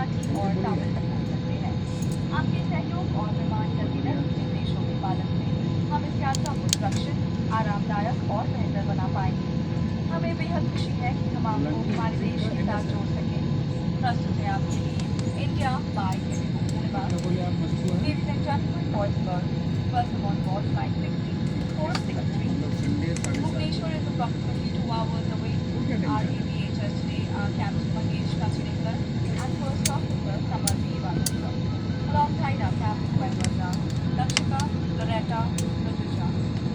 मराठी और तमिल तक हो सकते हैं। आपके सहयोग और विमान टर्मिनल निर्देशों के पालन से हम इस यात्रा को सुरक्षित, आरामदायक और बेहतर बना पाएंगे। हमें बेहद खुशी है कि हम आपको हमारे देश के साथ जोड़ सकें। प्रस्तुत है आपके लिए India by Indigo Boulevard. Ladies and gentlemen, boys and girls, welcome on board flight 16463. Bhubaneswar is approximately 2 hours away. Our AVHS today are Captain Mahesh Kachirikar and First Officer Samar Vasu. Alongside our cabin members are Lakshika, Loretta, Rajuja,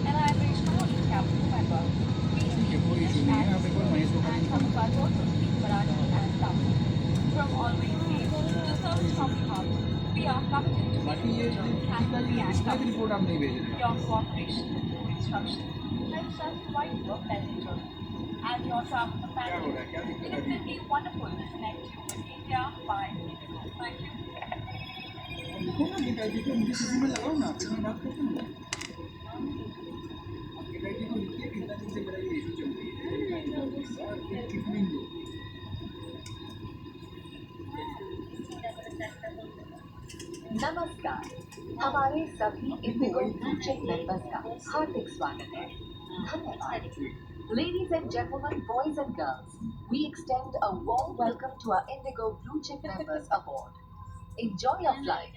and I am Reshma, only cabin member. We speak English and some of us also speak Marathi and Tamil. From always safe to serve from the heart, we are committed to making your journey happily and comfortably. Your cooperation through instruction helps us provide you a pleasant journey. As your travel companion, it will be wonderful to connect you with India by Indigo. Thank you. देखो ना बेटा जी को मुझे किसी में लगाओ ना फिर मैं बात करता हूँ आपके बेटी को लिखिए कितना दिन से मेरा ये इशू चल रही है ट्रीटमेंट दो नमस्कार, हमारे सभी इंडिगो ब्लू चिप मेंबर्स का हार्दिक स्वागत है। धन्यवाद। Ladies and gentlemen, boys and girls, we extend a warm welcome to our Indigo Blue Chip members aboard. Enjoy your flight.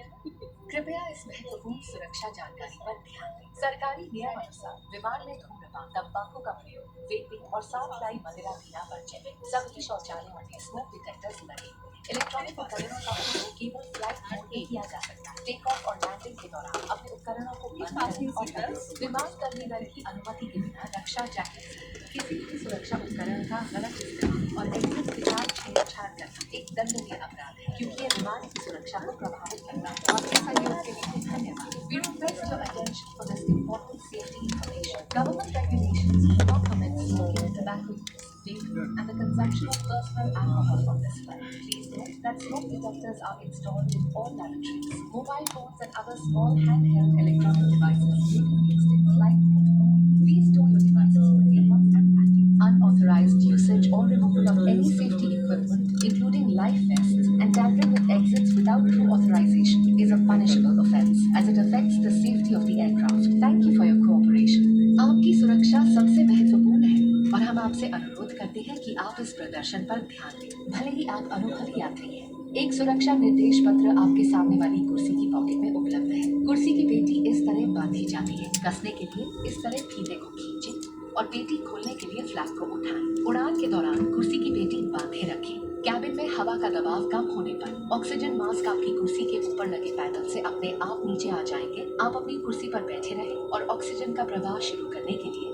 कृपया इस महत्वपूर्ण सुरक्षा जानकारी पर ध्यान दें। सरकारी नियम अनुसार विमान में धूम्रपान, तंबाकू का प्रयोग, वेपिंग और साफ लाई मदिरा पीना वर्जित। सभी शौचालयों में स्मोक डिटेक्टर्स लगे। इलेक्ट्रॉनिक उपकरणों का उपयोग केवल फ्लाइट मोड में किया जा सकता है। टेक ऑफ और लैंडिंग के दौरान अपने उपकरणों को बंद करें और रखें। विमान करने दल की अनुमति के बिना रक्षा जैकेट किसी भी सुरक्षा उपकरण का गलत इस्तेमाल और एग्जिट के साथ छेड़छाड़ करना एक दंडनीय अपराध है, क्योंकि यह विमान की सुरक्षा को प्रभावित करता है। आपके सहयोग के लिए धन्यवाद। We request your attention for this important safety information. Government regulations do not permit smoking, tobacco use, vaping, and the consumption of personal alcohol on this flight. Please note that smoke detectors are installed in all lavatories. Mobile phones and other small handheld electronic devices may be used in flight mode only. Please store your devices for earmuffs and packing. Unauthorized usage or removal of any safety equipment, including life vests, and tampering with exits without true authorization is a punishable offense, as it affects the safety of the aircraft. Thank you for your cooperation. आपकी सुरक्षा सबसे महत्वपूर्ण है और हम आपसे अनुरोध करते हैं कि आप इस प्रदर्शन पर ध्यान दें, भले ही आप अनुभवी यात्री हैं। एक सुरक्षा निर्देश पत्र आपके सामने वाली कुर्सी की पॉकेट में उपलब्ध है। कुर्सी की पेटी इस तरह बांधी जाती है। कसने के लिए इस तरह फीते को खींचें और पेटी खोलने के लिए फ्लैप को उठाएं। उड़ान के दौरान कुर्सी की पेटी बांधे रखें। कैबिन में हवा का दबाव कम होने पर ऑक्सीजन मास्क आपकी कुर्सी के ऊपर लगे पैनल से अपने आप नीचे आ जाएंगे। आप अपनी कुर्सी पर बैठे रहें और ऑक्सीजन का प्रवाह शुरू करने के लिए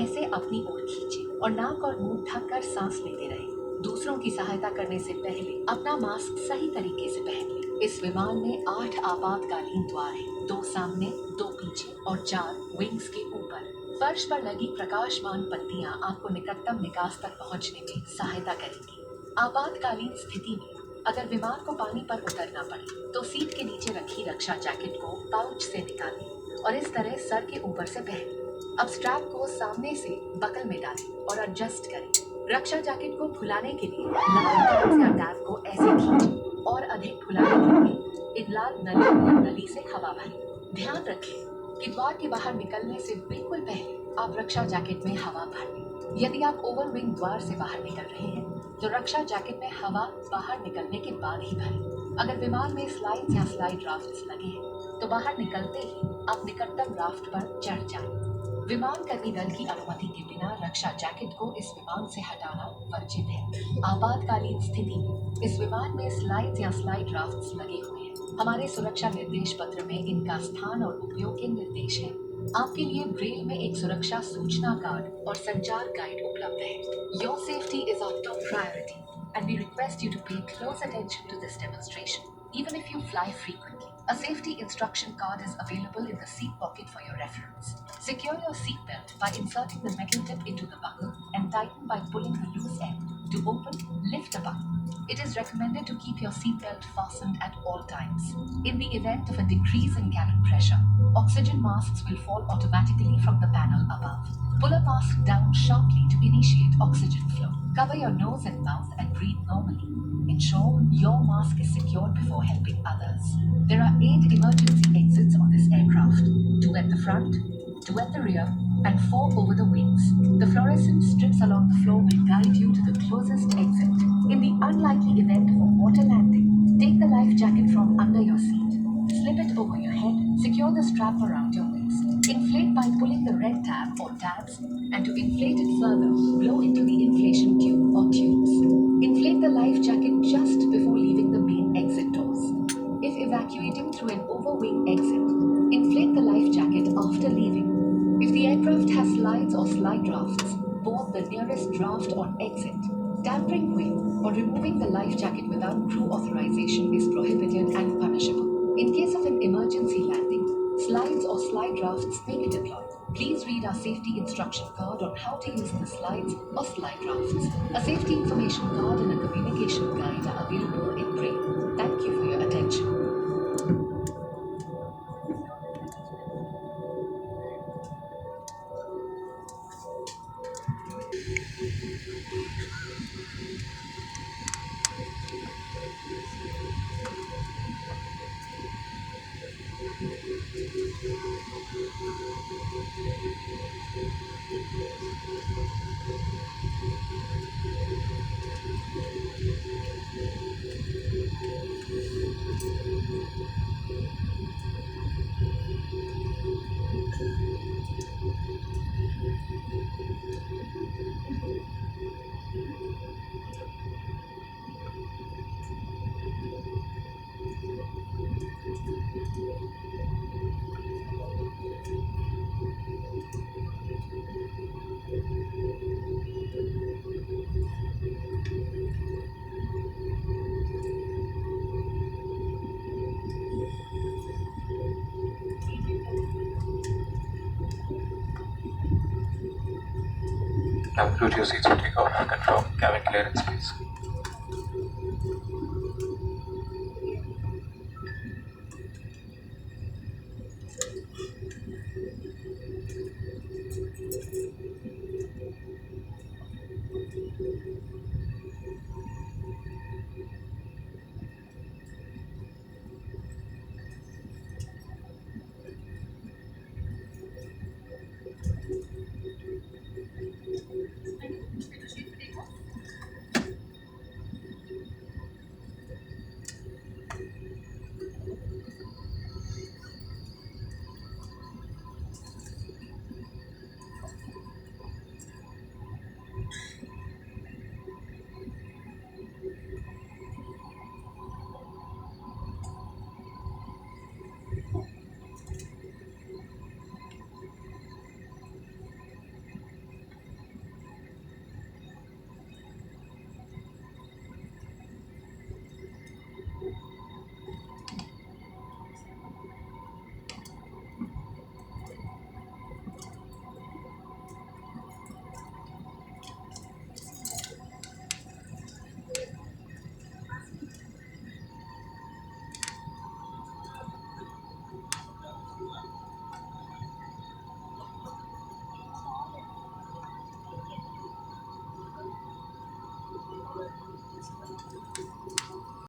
ऐसे अपनी ओर खींचें और नाक और मुंह ढककर सांस लेते रहें। दूसरों की सहायता करने से पहले अपना मास्क सही तरीके से पहन लें। इस विमान में 8 आपातकालीन द्वार हैं, 2 सामने, 2 पीछे और 4 विंग्स के ऊपर। फर्श पर लगी प्रकाशमान पट्टियां आपको निकटतम निकास तक पहुंचने में सहायता करेंगी। आपातकालीन स्थिति में अगर विमान को पानी पर उतरना पड़े तो सीट के नीचे रखी रक्षा जैकेट को पाउच से निकालें और इस तरह सर के ऊपर से पहनें। अब स्ट्रैप को सामने से बकल में डालें और एडजस्ट करें। रक्षा जैकेट को फुलाने के लिए लाल या टैब को ऐसे खींचें और अधिक फुलाने के लिए इन लाल नली से हवा भरें। ध्यान रखें कि द्वार के बाहर निकलने से बिल्कुल पहले आप रक्षा जैकेट में हवा भर लें। यदि आप ओवरविंग द्वार से बाहर निकल रहे हैं तो रक्षा जैकेट में हवा बाहर निकलने के बाद ही भरें। अगर विमान में स्लाइड्स या स्लाइड राफ्ट्स लगे हैं तो बाहर निकलते ही आप निकटतम राफ्ट पर चढ़ जाएं। विमान कर्मी दल की अनुमति के बिना रक्षा जैकेट को इस विमान से हटाना वर्जित है। आपातकालीन स्थिति में इस विमान में स्लाइड्स या स्लाइड राफ्ट्स लगे हुए हैं। हमारे सुरक्षा निर्देश पत्र में इनका स्थान और उपयोग के निर्देश हैं। आपके लिए ब्रेल में एक सुरक्षा सूचना कार्ड और संचार गाइड उपलब्ध है। Your safety is our top priority and we request you to pay close attention to this demonstration. Even if you fly frequently, a safety instruction card is available in the seat pocket for your reference. Secure your seat belt by inserting the metal tip into the buckle and tighten by pulling the loose end. To open, lift the buckle. It is recommended to keep your seat belt fastened at all times. In the event of a decrease in cabin pressure, oxygen masks will fall automatically from the panel above. Pull a mask down sharply to initiate oxygen flow. Cover your nose and mouth and breathe normally. Ensure your mask is secured before helping others. There are 8 emergency exits on this aircraft, 2 at the front, 2 at the rear, and 4 over the wings. The fluorescent strips along the floor will guide you to the closest exit. In the unlikely event of a water landing, take the life jacket from under your seat. Slip it over your head, secure the strap around your waist. Inflate by pulling the red tab or tabs, and to inflate it further, blow into the inflation tube or tubes. Inflate the life jacket just before leaving the main exit doors. If evacuating through an overwing exit, inflate the life jacket after leaving. If the aircraft has slides or slide rafts, board the nearest draft on exit. Tampering with or removing the life jacket without crew authorization is prohibited and punishable. In case of an emergency landing, slides or slide rafts may be deployed. Please read our safety instruction card on how to use the slides or slide rafts. A safety information card and a communication guide are available in braille. Thank you for your attention. Now, Bluetooth seats will take off. Confirm cabin clearance, please.